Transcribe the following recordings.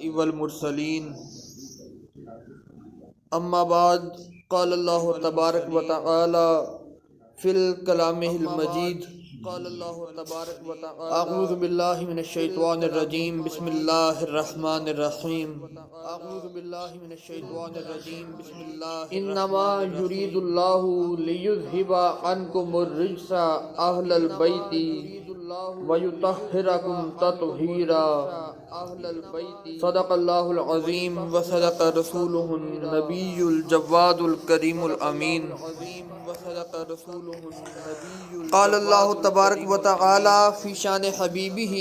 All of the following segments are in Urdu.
والمرسلین اما بعد قال اللہ تبارک و تعالی فی الکلامہ المجید اعوذ باللہ من الشیطان الرجیم بسم اللہ الرحمن الرحیم انما یرید اللہ لیذہب عنکم الرجس اہل البیت ویطہرکم تطہیرا صدق اللہ العظیم وصدق رسولہ النبی الجواد الکریم الامین قال اللہ تبارک و تعالی فی شان حبیبہ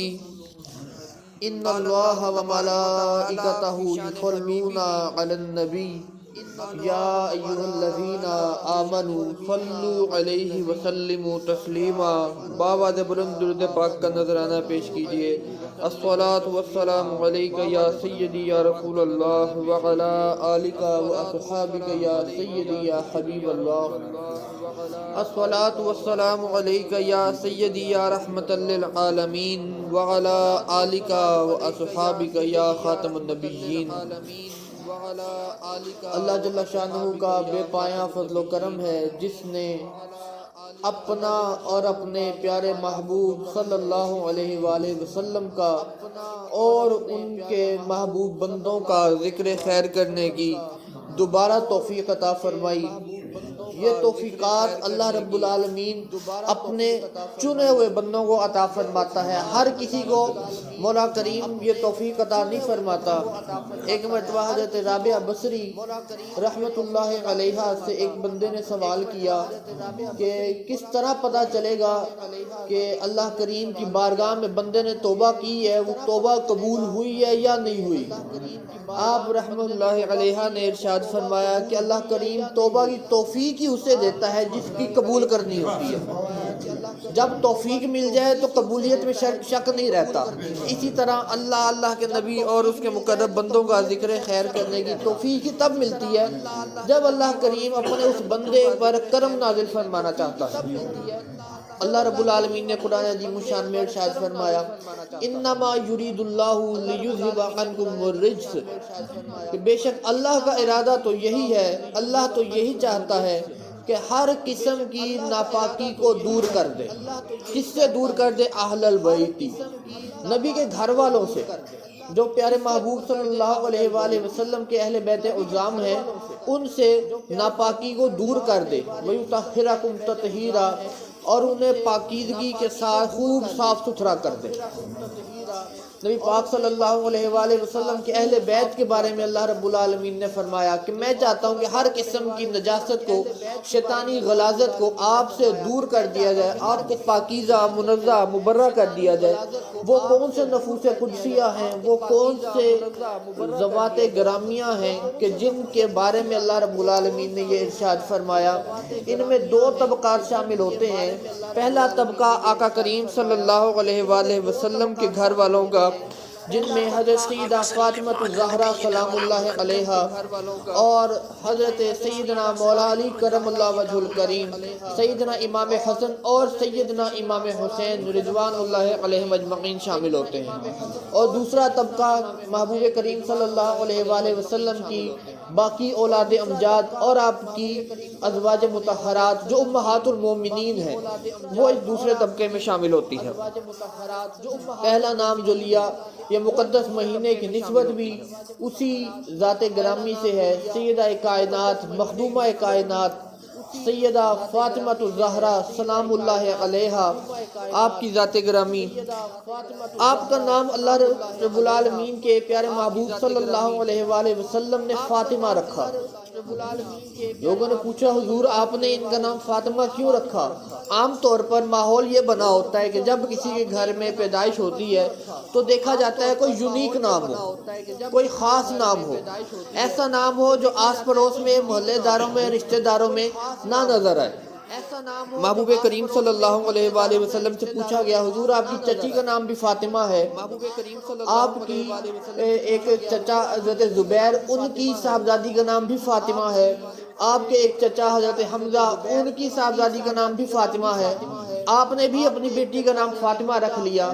ان اللہ وملائکتہ یصلون علی النبی یا ایھا الذین آمنوا صلوا علیہ وسلموا تسلیما باوعد بلند درود پاک کا نذرانہ پیش کیجئے الصلاۃ والسلام علیک یا سیدی یا رسول اللہ وعلی آلک واصحابک یا سیدی یا حبیب اللہ الصلاۃ والسلام علیک یا سیدی یا رحمۃ للعالمین وعلی آلک واصحابک یا خاتم النبیین۔ اللہ جل شانہ کا بے پایاں فضل و کرم ہے جس نے اپنا اور اپنے پیارے محبوب صلی اللہ علیہ وآلہ وسلم کا اور ان کے محبوب بندوں کا ذکر خیر کرنے کی دوبارہ توفیق عطا فرمائی۔ یہ توفیقات اللہ رب العالمین اپنے چنے ہوئے بندوں کو عطا فرماتا ہے، ہر کسی کو مولا کریم یہ توفیق عطا نہیں فرماتا۔ ایک مرتبہ حضرت رابعہ بصری رحمت اللہ علیہا سے ایک بندے نے سوال کیا کہ کس طرح پتہ چلے گا کہ اللہ کریم کی بارگاہ میں بندے نے توبہ کی ہے، وہ توبہ قبول ہوئی ہے یا نہیں ہوئی؟ آپ رحمت اللہ علیہ نے ارشاد فرمایا کہ اللہ کریم توبہ کی توفیق ہی اسے دیتا ہے جس کی قبول کرنی ہوتی ہے۔ جب توفیق مل جائے تو قبولیت میں شک نہیں رہتا۔ اسی طرح اللہ کے نبی اور اس کے مقرب بندوں کا ذکر خیر کرنے کی توفیق ہی تب ملتی ہے جب اللہ کریم اپنے اس بندے پر کرم نازل فرمانا چاہتا ہے۔ اللہ رب العالمین نے قرآن عظیم الشان میں ارشاد فرمایا انما یرید اللہ لیذہب عنکم الرجس، کہ بے شک اللہ کا ارادہ تو یہی ہے، اللہ تو یہی چاہتا ہے کہ ہر قسم کی ناپاکی کو دور کر دے۔ کس سے دور کر دے؟ اہل البیت، نبی کے گھر والوں سے، جو پیارے محبوب صلی اللہ علیہ وآلہ وسلم کے اہل بیت عظام ہیں، ان سے ناپاکی کو دور کر دے۔ وَيُطَهِّرَكُمْ تَطْهِيرًا، اور انہیں پاکیزگی کے ساتھ خوب صاف ستھرا کر دے۔ نبی پاک صلی اللہ علیہ وآلہ وسلم کے اہل بیت کے بارے میں اللہ رب العالمین نے فرمایا کہ میں چاہتا ہوں کہ ہر قسم کی نجاست کو، شیطانی غلاظت کو آپ سے دور کر دیا جائے، آپ کو پاکیزہ، منزہ، مبرہ کر دیا جائے۔ وہ کون سے نفوس قدسیہ ہیں، وہ کون سے ذوات گرامیہ ہیں کہ جن کے بارے میں اللہ رب العالمین نے یہ ارشاد فرمایا؟ ان میں دو طبقات شامل ہوتے ہیں۔ پہلا طبقہ آقا کریم صلی اللہ علیہ وآلہ وسلم کے گھر والوں کا، جن میں حضرت سیدہ فاطمہ الزہرا سلام اللہ علیہا اور حضرت سیدنا مولا علی کرم اللہ وجہ الکریم، سیدنا امام حسن اور سیدنا امام حسین رضوان اللہ علیہم اجمعین شامل ہوتے ہیں۔ اور دوسرا طبقہ محبوب کریم صلی اللہ علیہ وآلہ وسلم کی باقی اولاد امجاد اور آپ کی ازواج مطہرات جو امہات المومنین ہیں، وہ اس دوسرے طبقے میں شامل ہوتی ہیں۔ پہلا نام جو لیا یہ مقدس مہینے کی نسبت بھی اسی ذات گرامی سے ہے، سیدہ کائنات، مخدومہ کائنات سیدہ فاطمہ الزہرا سلام اللہ علیہا، آپ کی ذات گرامی، آپ کا نام اللہ رب العالمین کے پیارے محبوب صلی اللہ علیہ وآلہ وسلم نے فاطمہ رکھا۔ لوگوں نے پوچھا حضور آپ نے ان کا نام فاطمہ کیوں رکھا؟ عام طور پر ماحول یہ بنا ہوتا ہے کہ جب کسی کے گھر میں پیدائش ہوتی ہے تو دیکھا جاتا ہے کوئی یونیک نام ہو، کوئی خاص نام ہو، ایسا نام ہو جو آس پڑوس میں، محلے داروں میں، رشتہ داروں میں نہ نظر آئے۔ محبوب کریم صلی اللہ علیہ وآلہ وسلم سے پوچھا گیا حضور آپ کی چچی کا نام بھی فاطمہ ہے، آپ کی ایک چچا حضرت زبیر ان کی صاحبزادی کا نام بھی فاطمہ ہے، آپ کے ایک چچا حضرت حمزہ ان کی صاحبزادی کا نام بھی فاطمہ ہے، آپ نے بھی اپنی بیٹی کا نام فاطمہ رکھ لیا۔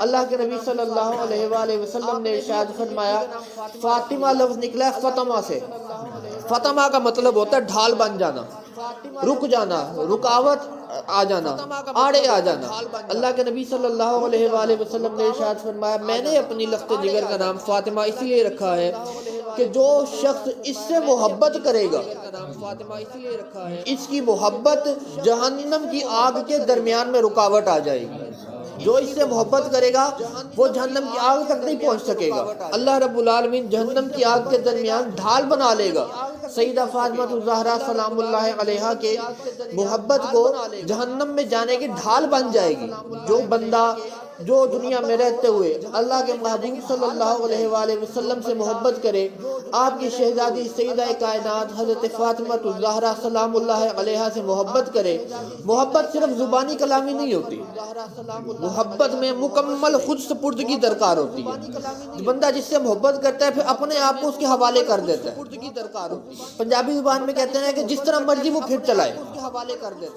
اللہ کے نبی صلی اللہ علیہ وآلہ وسلم نے ارشاد فرمایا، فاطمہ لفظ نکلا ہے فاطمہ سے۔ فاطمہ کا مطلب ہوتا ہے ڈھال بن جانا، رک جانا، رکاوٹ آ جانا، آڑے آ جانا۔ اللہ کے نبی صلی اللہ علیہ وآلہ وسلم نے ارشاد فرمایا، میں نے اپنی لخت جگر کا نام فاطمہ اس لیے رکھا ہے کہ جو شخص اس سے محبت کرے گا، اس کی محبت جہنم کی آگ کے درمیان میں رکاوٹ آ جائے گی۔ جو اس سے محبت کرے گا وہ جہنم کی آگ تک نہیں پہنچ سکے گا۔ اللہ رب العالمین جہنم کی آگ کے درمیان ڈھال بنا لے گا۔ سیدہ فاطمہ الزہرا سلام اللہ علیہا کے محبت کو جہنم میں جانے کی ڈھال بن جائے گی۔ جو بندہ جو دنیا میں رہتے ہوئے اللہ کے محبوب صلی اللہ علیہ وآلہ وسلم سے محبت کرے، آپ کی شہزادی سیدہ کائنات حضرت فاطمہ الزہرا سلام اللہ علیہا سے محبت کرے، محبت صرف زبانی کلامی نہیں ہوتی، محبت میں مکمل خود سپردگی درکار ہوتی ہے۔ بندہ جس سے محبت کرتا ہے پھر اپنے آپ کو اس کے حوالے کر دیتا ہے۔ پنجابی زبان میں کہتے ہیں کہ جس طرح مرضی وہ پھر چلائے۔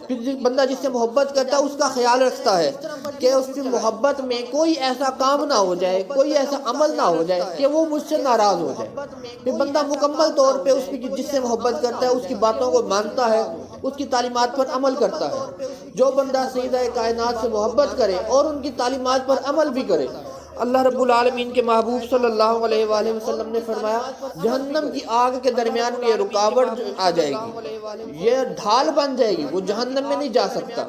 پھر بندہ جس سے محبت کرتا ہے اس کا خیال رکھتا ہے کہ اس کی محبت میں کوئی ایسا کام نہ ہو جائے، کوئی ایسا عمل نہ ہو جائے کہ وہ مجھ سے ناراض ہو جائے۔ پھر بندہ مکمل طور پہ اس کی جس سے محبت کرتا ہے اس کی باتوں کو مانتا ہے، اس کی تعلیمات پر عمل کرتا ہے۔ جو بندہ سیدہ کائنات سے محبت کرے اور ان کی تعلیمات پر عمل بھی کرے، اللہ رب العالمین کے محبوب صلی اللہ علیہ وآلہ وسلم نے فرمایا، جہنم کی آگ کے درمیان میں یہ رکاوٹ آ جائے گی، یہ ڈھال بن جائے گی، وہ جہنم میں نہیں جا سکتا۔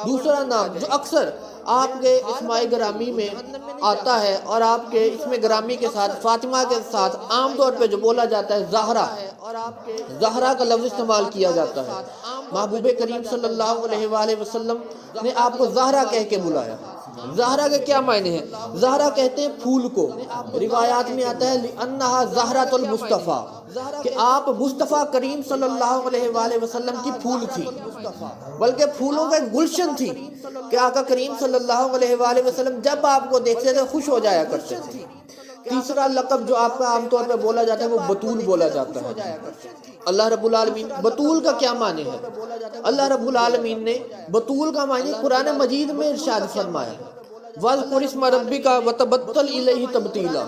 دوسرا نام جو اکثر آپ کے اسماء گرامی میں آتا ہے اور آپ کے اسم گرامی کے ساتھ فاطمہ کے ساتھ عام طور پہ جو بولا جاتا ہے زہرا، زہرا کا لفظ استعمال کیا جاتا ہے۔ محبوب کریم صلی اللہ علیہ وآلہ وسلم نے آپ کو زہرا کہہ کے بلایا۔ زہرا کے کیا معنی ہیں؟ زہرا کہتے ہیں پھول کو، روایات میں آتا ہے انہا زہرۃ المصطفیٰ، کہ آپ مصطفیٰ کریم صلی اللہ علیہ وآلہ وسلم کی پھول تھی، بلکہ پھولوں کا ایک گلشن تھی کہ آقا کریم صلی اللہ علیہ وآلہ وسلم جب آپ کو دیکھتے تھے خوش ہو جایا کرتے تھے۔ تیسرا لقب جو آپ کا عام طور پہ بولا جاتا ہے وہ بطول بولا جاتا ہے۔ اللہ رب العالمین، بطول کا کیا معنی ہے؟ اللہ رب العالمین نے بطول کا معنی قرآن مجید میں ارشاد فرمایا، وَاذْكُرِ اسْمَ رَبِّكَ وَتَبَتَّلْ إِلَيْهِ تَبْتِيلًا،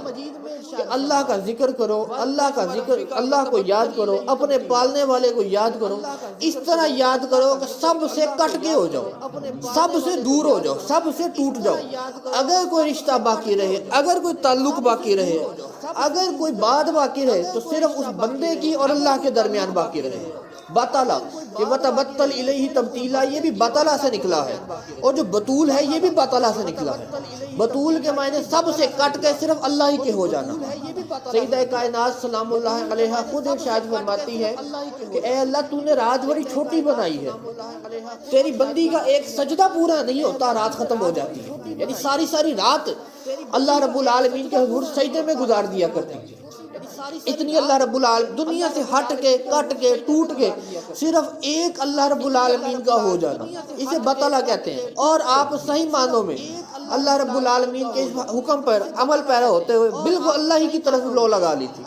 کہ اللہ کا ذکر کرو، اللہ کا ذکر، اللہ کو یاد کرو، اپنے پالنے والے کو یاد کرو، اس طرح یاد کرو کہ سب سے کٹ کے ہو جاؤ، سب سے دور ہو جاؤ، سب سے ٹوٹ جاؤ۔ اگر کوئی رشتہ باقی رہے، اگر کوئی تعلق باقی رہے، اگر کوئی بات باقی رہے تو صرف اس بندے کی اور اللہ کے درمیان باقی رہے۔ بطلا کہ وتبتل الیہ تبتیلا، یہ بھی بطلا سے نکلا ہے، اور جو بطول ہے یہ بھی بطلا سے نکلا ہے۔ بطول کے معنی سب سے کٹ کے صرف اللہ ہی کے ہو جانا۔ سیدہ کائنات سلام اللہ علیہا خود ارشاد فرماتی ہے کہ اے اللہ تو نے رات بڑی چھوٹی بنائی ہے، تیری بندی کا ایک سجدہ پورا نہیں ہوتا رات ختم ہو جاتی ہے، یعنی ساری رات اللہ رب العالمین کے حضور سجدے میں گزار دیا کرتی ہے۔ اتنی اللہ رب العالمین دنیا سے ہٹ کے، کٹ کے، ٹوٹ کے صرف ایک اللہ رب العالمین کا ہو جانا، اسے بطلا کہتے ہیں۔ اور آپ صحیح معنوں میں اللہ رب العالمین کے اس حکم پر عمل پیرا ہوتے ہوئے بالکل اللہ ہی کی طرف لو لگا لی تھی۔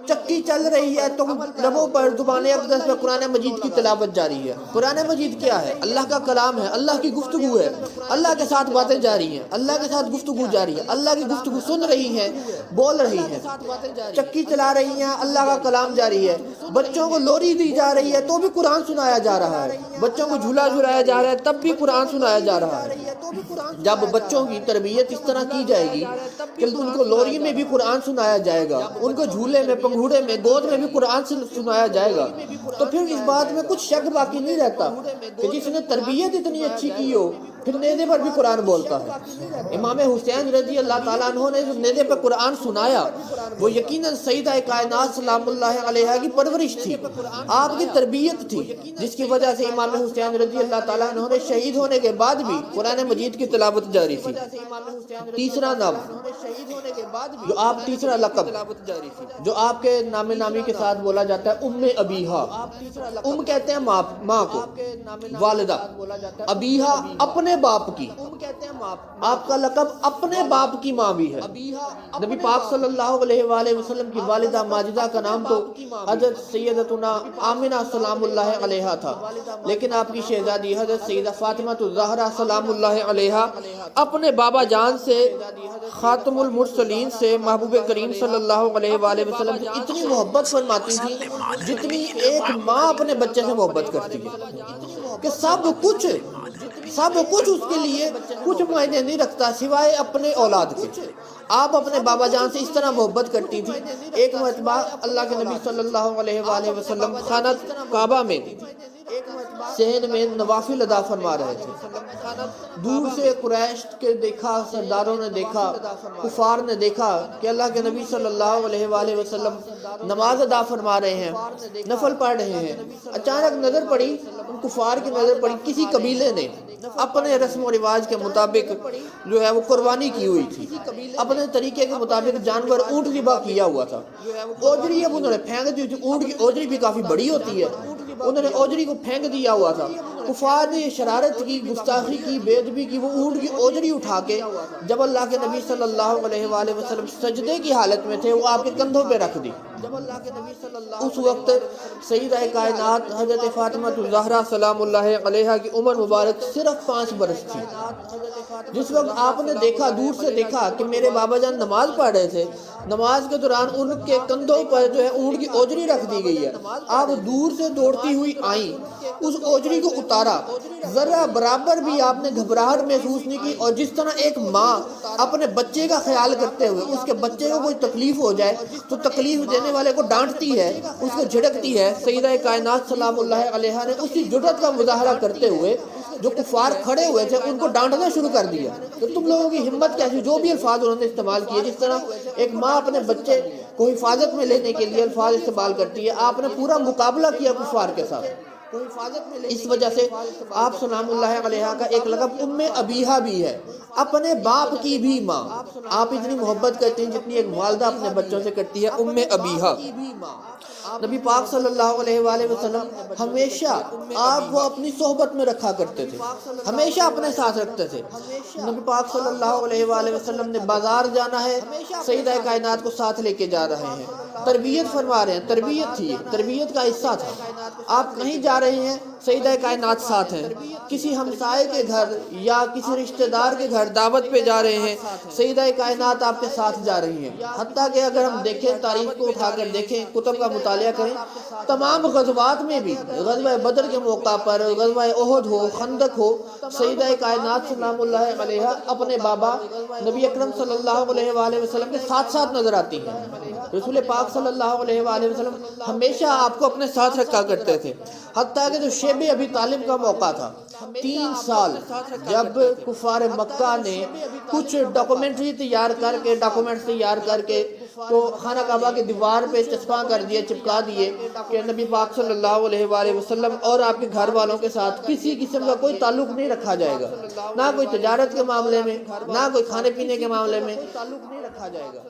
چکی چل رہی ہے تو لبوں پر زبان اقدس پہ قرآن مجید کی تلاوت جاری ہے۔ قرآن مجید کیا ہے؟ اللہ کا کلام ہے، اللہ کی گفتگو ہے، اللہ کے ساتھ باتیں جاری ہیں، اللہ کے ساتھ گفتگو جاری ہے، اللہ کی گفتگو سن رہی ہیں، بول رہی ہیں، چکی چلا رہی ہیں، اللہ کا کلام جاری ہے۔ بچوں کو لوری دی جا رہی ہے تو بھی قرآن سنایا جا رہا ہے، بچوں کو جھولا جھلایا جا رہا ہے تب بھی قرآن سنایا جا رہا ہے۔ جب بچوں کی تربیت اس طرح کی جائے گی کہ ان کو لوری میں بھی قرآن سنایا جائے گا، ان کو جھولے میں، پنگھوڑے میں، گود میں بھی قرآن سنایا جائے گا، تو پھر اس بات میں کچھ شک باقی نہیں رہتا کہ جس نے تربیت اتنی اچھی کی ہو پھر نیزے پر بھی قرآن بولتا ہے۔ امام حسین رضی اللہ تعالیٰ عنہ نے جو نیزے پر قرآن سنایا وہ یقیناً سیدہ کائنات سلام اللہ علیہا کی پرورش تھی، آپ کی تربیت تھی، جس کی وجہ سے امام حسین رضی اللہ تعالیٰ عنہ نے شہید ہونے کے بعد بھی قرآن مجید کی تلاوت جاری تھی۔ تیسرا نام جو آپ، تیسرا لقب جو آپ کے نام نامی کے ساتھ بولا جاتا ہے ام ابیہا۔ ام کہتے ہیں ماں کو، والدہ، ابیہا اپنے باپ کی، آپ کا لقب اپنے باپ کی ماں بھی ہے۔ نبی پاک صلی اللہ علیہ علیہ وآلہ وسلم کی والدہ ماجدہ کا نام تو حضرت سیدتنا آمنہ سلام اللہ علیہا تھا، لیکن آپ کی شہزادی حضرت سیدہ فاطمہ الزہرا سلام اللہ علیہا اپنے بابا جان سے، خاتم المرسلین سے، محبوب کریم صلی اللہ علیہ وآلہ وسلم سے اتنی محبت فرماتی تھی جتنی ایک ماں اپنے بچے سے محبت کرتی ہے، کہ سب کچھ اس کے لیے کچھ معنی نہیں رکھتا سوائے اپنے اولاد کے۔ آپ اپنے بابا جان سے اس طرح محبت کرتی تھی۔ ایک مرتبہ اللہ کے نبی صلی اللہ علیہ وآلہ وسلم خانہ کعبہ میں صحن میں نوافل ادا فرما رہے تھے۔ دور سے قریش کے دیکھا، سرداروں نے دیکھا، کفار نے دیکھا کہ اللہ کے نبی صلی اللہ علیہ وآلہ وسلم نماز ادا فرما رہے ہیں، نفل پڑھ رہے ہیں۔ اچانک نظر پڑی، ان کفار کی نظر پڑی، کسی قبیلے نے اپنے رسم و رواج کے مطابق جو ہے وہ قربانی کی ہوئی تھی، اپنے طریقے کے مطابق جانور اونٹ ذبح کیا ہوا تھا۔ اوجری اب انہوں نے پھینک دی تھی، اونٹ کی اوجری بھی کافی بڑی ہوتی ہے، انہوں نے اوجری کو پھینک دیا ہوا تھا۔ کفار نے شرارت کی، گستاخی کی، بے ادبی کی، وہ اونٹ کی اوجری اٹھا کے جب اللہ کے نبی صلی اللہ علیہ وآلہ وسلم سجدے کی حالت میں تھے وہ آپ کے کندھوں پہ رکھ دی۔ اس وقت سیدہ کائنات حضرت فاطمہ الزہرا سلام اللہ علیہا کی عمر مبارک صرف 5 برس تھی۔ جس وقت آپ نے دیکھا، دور سے دیکھا کہ میرے بابا جان نماز پڑھ رہے تھے، نماز کے دوران ان کے کندھوں پر جو ہے اونٹ کی اوجری رکھ دی گئی ہے، آپ دور سے دوڑتی ہوئی آئیں، اس اوجری کو اتارا، ذرا برابر بھی آپ نے گھبراہٹ محسوس نہیں کی، اور جس طرح ایک ماں اپنے بچے کا خیال کرتے ہوئے اس کے بچے کو کوئی تکلیف ہو جائے تو تکلیف دینے والے کو ڈانٹتی ہے، اس کو جھڑکتی ہے، سیدہ کائنات سلام اللہ علیہا نے اسی جرأت کا مظاہرہ کرتے ہوئے جو کفار کھڑے ہوئے تھے ان کو ڈانٹنا شروع کر دیا۔ تو تم لوگوں کی ہمت کیسی، جو بھی الفاظ انہوں نے استعمال کیے، جس طرح ایک ماں اپنے بچے کو حفاظت میں لینے کے لیے الفاظ استعمال کرتی ہے، آپ نے پورا مقابلہ کیا کفار کے ساتھ۔ اس وجہ سے آپ سلام اللہ علیہا کا ایک لقب ام ابیہا بھی ہے، اپنے باپ کی بھی ماں۔ آپ اتنی محبت کرتی ہیں جتنی ایک والدہ اپنے بچوں سے کرتی ہے، ام ابیہا۔ نبی پاک صلی اللہ علیہ وآلہ وسلم ہمیشہ آپ کو اپنی صحبت میں رکھا کرتے تھے، ہمیشہ اپنے ساتھ رکھتے تھے۔ نبی پاک صلی اللہ علیہ وآلہ وسلم نے بازار جانا ہے، سیدہ کائنات کو ساتھ لے کے جا رہے ہیں، تربیت فرما رہے ہیں، تربیت تھی، تربیت کا حصہ تھا۔ آپ کہیں جا رہے ہیں، سیدہ کائنات ساتھ ہیں، کسی ہمسائے کے گھر یا کسی رشتہ دار کے گھر دعوت پہ جا رہے ہیں، سیدہ کائنات آپ کے ساتھ جا رہی ہیں۔ حتیٰ کہ اگر ہم دیکھیں، تاریخ کو اٹھا کر دیکھیں، کتب کا مطالعہ کریں، تمام غزوات میں بھی، غزوہ بدر کے موقع پر، غزوہ احد ہو، خندق ہو، سیدہ کائنات سلام اللہ علیہا اپنے بابا نبی اکرم صلی اللہ علیہ وآلہ وسلم کے ساتھ ساتھ نظر آتی ہیں۔ رسول پاک صلی اللہ علیہ وآلہ وسلم ہمیشہ آپ کو اپنے ساتھ رکھا کرتے تھے۔ حتیٰ کہ جو شیب ابی طالب کا موقع تھا، 3 سال جب کفار مکہ نے کچھ ڈاکومنٹری تیار کر کے تو خانہ کعبہ کے دیوار پہ چسپاں کر دیے، چپکا دیے کہ نبی پاک صلی اللہ علیہ وآلہ وسلم اور آپ کے گھر والوں کے ساتھ کسی قسم کا کوئی تعلق نہیں رکھا جائے گا، نہ کوئی تجارت کے معاملے میں، نہ کوئی کھانے پینے کے معاملے میں،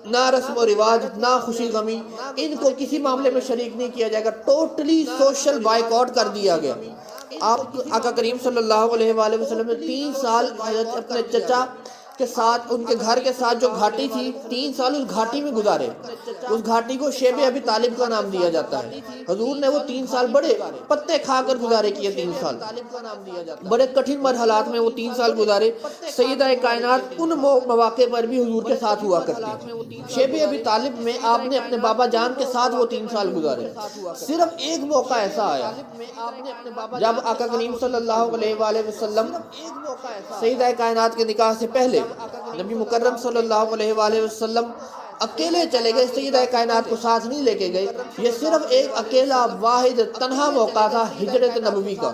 نہ رسم و رواج، نہ خوشی غمی، ان کو کسی معاملے میں شریک نہیں کیا جائے گا۔ ٹوٹلی سوشل بائیکاٹ کر دیا گیا۔ آپ آقا کریم صلی اللہ علیہ وآلہ وسلم نے 3 سال اپنے چچا کے ساتھ، ان کے گھر کے ساتھ جو گھاٹی تھی، 3 سال اس گھاٹی میں گزارے۔ اس گھاٹی کو شیب ابی طالب کا نام دیا جاتا ہے۔ حضور نے وہ 3 سال بڑے پتے کھا کر گزارے کیے، 3 سال بڑے کٹھن مرحلات میں وہ 3 سال گزارے۔ سیدہ کائنات ان مواقع پر بھی حضور کے ساتھ ہوا کرتی۔ شیب ابی طالب میں آپ نے اپنے بابا جان کے ساتھ وہ 3 سال گزارے۔ صرف ایک موقع ایسا آیا جب آقا کریم صلی اللہ علیہ وآلہ وسلم سیدہ کائنات کے نکاح سے پہلے نبی مکرم صلی اللہ علیہ وآلہ وسلم اکیلے چلے گئے، سیدہ کائنات کو ساتھ نہیں لے کے گئے۔ یہ صرف ایک اکیلا واحد تنہا موقع تھا ہجرت نبوی کا،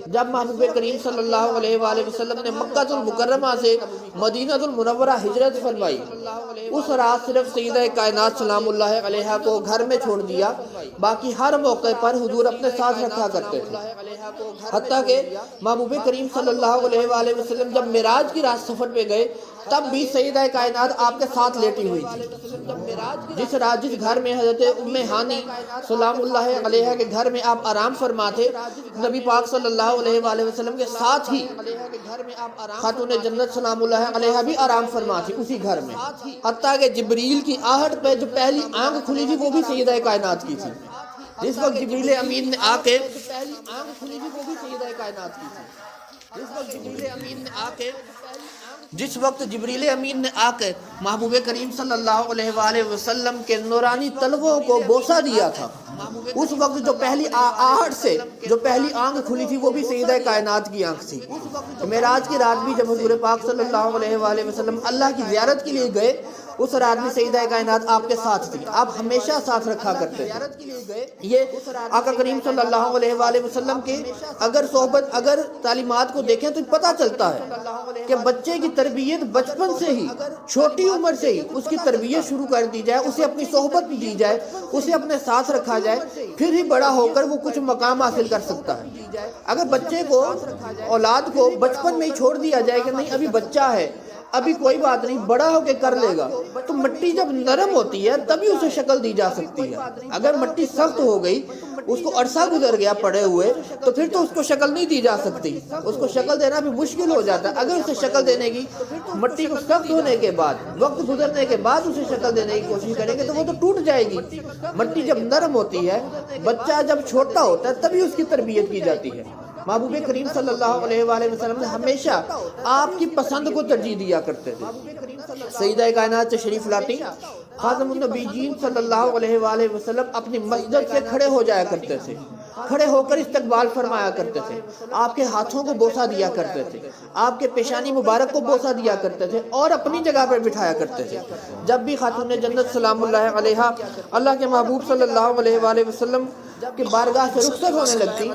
جب محبوب کریم صلی اللہ علیہ وآلہ وسلم نے مکہ المکرمہ سے مدینہ المنورہ ہجرت فرمائی۔ اس رات صرف سیدہ کائنات سلام اللہ علیہا کو گھر میں چھوڑ دیا، باقی ہر موقع پر حضور اپنے ساتھ رکھا کرتے تھے۔ حتیٰ کہ محبوب کریم صلی اللہ علیہ وآلہ وسلم جب معراج کی رات سفر پہ گئے تب بھی سیدہ کائنات آپ کے ساتھ لیٹی ہوئی تھی۔ جس گھر میں حضرت ام ہانی سلام اللہ علیہ کے گھر میں آپ آرام فرما تھے، نبی پاک صلی اللہ علیہ وآلہ وسلم کے ساتھ ہی خاتون جنت سلام اللہ علیہ بھی آرام فرما تھی اسی گھر میں، حتیٰ کہ جبریل کی آہٹ پہ جو پہلی آنکھ کھلی تھی وہ بھی سیدہ کائنات کی تھی۔ جس وقت جبریل امین نے آ کے محبوب کریم صلی اللہ علیہ وآلہ وسلم کے نورانی تلووں کو بوسہ دیا تھا، اس وقت جو پہلی آہٹ سے جو پہلی آنکھ کھلی تھی وہ بھی سیدہ کائنات کی آنکھ تھی۔ معراج کی رات بھی جب حضور پاک صلی اللہ علیہ وآلہ وسلم اللہ کی زیارت کے لیے گئے، اس رات میں سیدہ کائنات آپ کے ساتھ تھی، آپ ہمیشہ ساتھ رکھا کرتے تھے۔ یہ آقا کریم صلی اللہ علیہ وآلہ وسلم کے اگر تعلیمات کو دیکھیں تو پتہ چلتا ہے کہ بچے کی تربیت بچپن سے ہی، چھوٹی عمر سے ہی اس کی تربیت شروع کر دی جائے، اسے اپنی صحبت دی جائے، اسے اپنے ساتھ رکھا جائے، پھر ہی بڑا ہو کر وہ کچھ مقام حاصل کر سکتا ہے۔ اگر بچے کو، اولاد کو بچپن میں ہی چھوڑ دیا جائے کہ نہیں ابھی بچہ ہے، ابھی کوئی بات نہیں، بڑا ہو کے کر لے گا، تو مٹی جب نرم ہوتی ہے تبھی اسے شکل دی جا سکتی ہے۔ اگر مٹی سخت ہو گئی، اس کو عرصہ گزر گیا پڑے ہوئے، تو پھر تو اس کو شکل نہیں دی جا سکتی، اس کو شکل دینا بھی مشکل ہو جاتا ہے۔ اگر اسے شکل دینے کی مٹی کو سخت ہونے کے بعد، وقت گزرنے کے بعد اسے شکل دینے کی کوشش کریں گے تو وہ تو ٹوٹ جائے گی۔ مٹی جب نرم ہوتی ہے، بچہ جب چھوٹا ہوتا ہے تبھی اس کی تربیت کی جاتی ہے۔ محبوب کریم صلی اللہ علیہ وآلہ وسلم نے ہمیشہ آپ کی پسند کو ترجیح دیا کرتے تھے۔ سیدہ کائنات تشریف لاتی، خاتم النبیین صلی اللہ علیہ وآلہ وسلم اپنی مسجد سے کھڑے ہو جایا کرتے تھے، کھڑے ہو کر استقبال فرمایا کرتے تھے، آپ کے ہاتھوں کو بوسہ دیا کرتے تھے، آپ کے پیشانی مبارک کو بوسہ دیا کرتے تھے اور اپنی جگہ پر بٹھایا کرتے تھے۔ جب بھی خاتون جنت سلام اللہ علیہا اللہ کے محبوب صلی اللہ علیہ وآلہ وسلم کہ بارگاہ سے رخصت ہونے لگتی،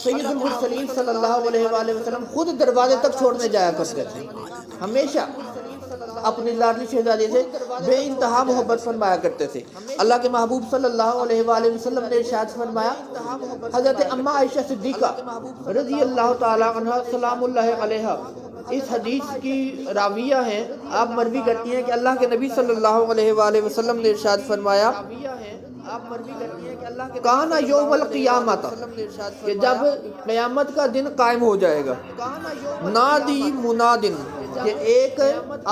سید المرسلین صلی اللہ علیہ وآلہ وسلم خود دروازے تک چھوڑنے جایا کرتے تھے، ہمیشہ اپنی لاڈلی شہزادی سے بے انتہا محبت فرمایا کرتے تھے۔ اللہ کے محبوب صلی اللہ علیہ وآلہ وسلم نے ارشاد فرمایا، حضرت اماں عائشہ صدیقہ رضی اللہ تعالی عنہ سلام اللہ علیہ اس حدیث کی راویہ ہیں، آپ مروی کرتی ہیں کہ اللہ کے نبی صلی اللہ علیہ وآلہ وسلم نے ارشاد فرمایا، کانا یوم القیامت، کہ جب قیامت کا دن قائم ہو جائے گا، نادی منادن، کہ ایک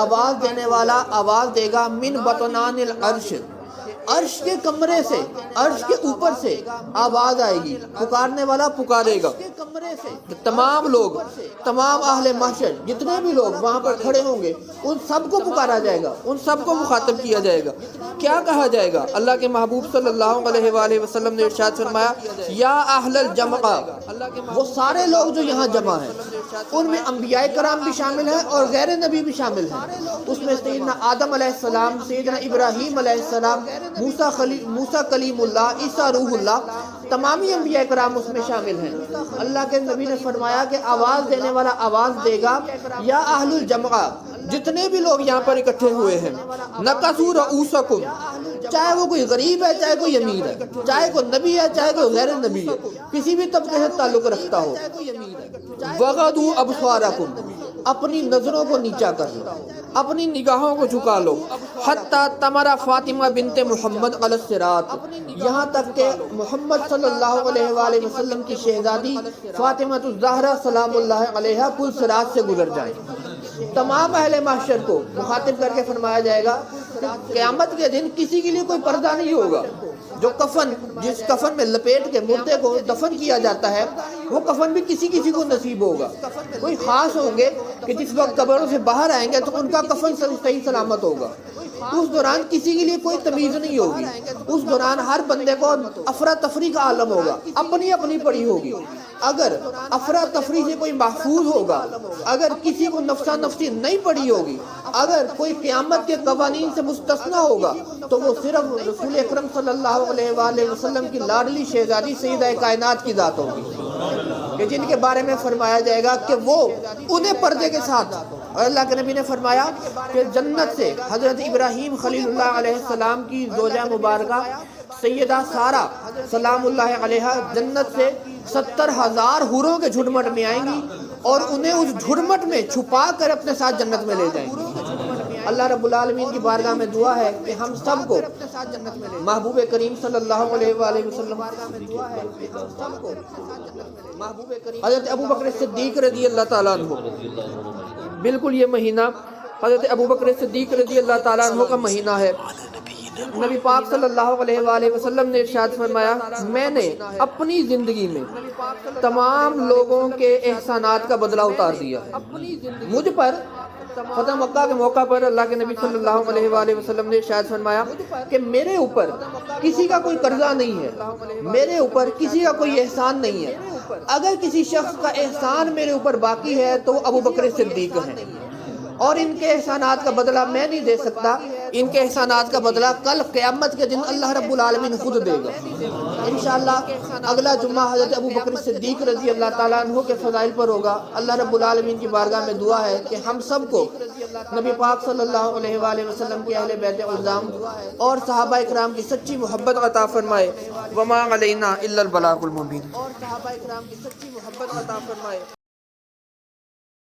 آواز دینے والا آواز دے گا، من بطنان العرش، عرش کے کمرے سے، عرش کے اوپر سے آواز آئے گی، پکارنے والا پکارے گا، تمام لوگ، تمام اہل محشر جتنے بھی لوگ وہاں پر کھڑے ہوں گے ان سب کو پکارا جائے گا، ان سب کو مخاطب کیا جائے گا۔ کیا کہا جائے گا؟ اللہ کے محبوب صلی اللہ علیہ وآلہ وسلم نے ارشاد فرمایا، یا اہل الجمع، وہ سارے لوگ جو یہاں جمع ہیں، ان میں انبیاء کرام بھی شامل ہیں اور غیر نبی بھی شامل ہیں، اس میں سیدنا آدم علیہ السلام، سیدنا ابراہیم علیہ السلام، موسیٰ کلیم اللہ، عیسیٰ روح اللہ، تمامی انبیاء کرام اس میں شامل ہیں۔ اللہ کے نبی نے فرمایا کہ آواز دینے والا آواز دے گا، یا اہل الجمع، جتنے بھی لوگ یہاں پر اکٹھے ہوئے ہیں، نکسوا رؤوسکم، چاہے وہ کوئی غریب ہے، چاہے کوئی امیر ہے، چاہے کوئی نبی ہے، چاہے کوئی غیر نبی ہے، کسی بھی طبقے سے تعلق رکھتا ہو، وغضوا ابصارکم، اپنی نظروں کو نیچا کر لو، اپنی نگاہوں کو جھکا لو، حتی تمر فاطمہ بنت محمد علی الصراط، یہاں تک کہ محمد صلی اللہ علیہ وآلہ وسلم کی شہزادی فاطمہ الزہرا سلام اللہ علیہا پل صراط سے گزر جائیں۔ تمام اہل محشر کو مخاطب کر کے فرمایا جائے گا کہ قیامت کے دن کسی کے لیے کوئی پردہ نہیں ہوگا، جو کفن، جس کفن میں لپیٹ کے مردے کو دفن کیا جاتا ہے، وہ کفن بھی کسی کسی کو نصیب ہوگا۔ کوئی خاص ہوں گے کہ جس وقت قبروں سے باہر آئیں گے تو ان کا کفن صحیح سلامت ہوگا، اس دوران کسی کے لیے کوئی تمیز نہیں ہوگی، اس دوران ہر بندے کو افراتفری کا عالم ہوگا، اپنی اپنی پڑی ہوگی۔ اگر افراتفری سے کوئی محفوظ ہوگا، اگر کسی کو نفسا نفسی نہیں پڑی ہوگی، اگر کوئی قیامت کے قوانین سے مستثنا ہوگا تو وہ صرف رسول اکرم صلی اللہ علیہ وآلہ وسلم کی لاڈلی شہزادی سیدہ کائنات کی ذات ہوگی، کہ جن کے بارے میں فرمایا جائے گا کہ وہ انہیں پردے کے ساتھ، اور اللہ کے نبی نے فرمایا کہ جنت سے حضرت ابراہیم خلیل اللہ علیہ السلام کی زوجہ مبارکہ سیدہ سارہ سلام اللہ علیہا جنت سے 70,000 حوروں کے جھرمٹ میں آئیں گی اور انہیں اس جھرمٹ میں چھپا کر اپنے ساتھ جنت میں لے جائیں گی۔ اللہ رب العالمین کی بارگاہ میں دعا ہے کہ ہم سب کو محبوب کریم صلی اللہ علیہ وآلہ وسلم حضرت ابوبکر صدیق رضی اللہ تعالیٰ عنہ، بالکل یہ مہینہ حضرت ابوبکر صدیق رضی اللہ تعالیٰ عنہ کا مہینہ ہے۔ نبی پاک صلی اللہ علیہ وآلہ وسلم نے ارشاد فرمایا، میں نے اپنی زندگی میں تمام لوگوں کے احسانات کا بدلہ اتار دیا ہے۔ مجھ پر فتح مکہ کے موقع پر اللہ کے نبی صلی اللہ علیہ وآلہ وسلم نے ارشاد فرمایا کہ میرے اوپر کسی کا کوئی قرضہ نہیں ہے، میرے اوپر کسی کا کوئی احسان نہیں ہے، اگر کسی شخص کا احسان میرے اوپر باقی ہے تو ابوبکر صدیق ہیں، اور ان کے احسانات کا بدلہ میں نہیں دے سکتا، ان کے احسانات کا بدلہ کل قیامت کے دن اللہ رب العالمین خود دے گا انشاءاللہ۔ اگلا جمعہ حضرت ابوبکر صدیق رضی اللہ تعالیٰ عنہ کے فضائل پر ہوگا۔ اللہ رب العالمین کی بارگاہ میں دعا ہے کہ ہم سب کو نبی پاک صلی اللہ علیہ وآلہ وسلم کے اہل بیت عظام اور صحابہ اکرام کی سچی محبت عطا فرمائے۔ وما علینا الا البلاغ المبین۔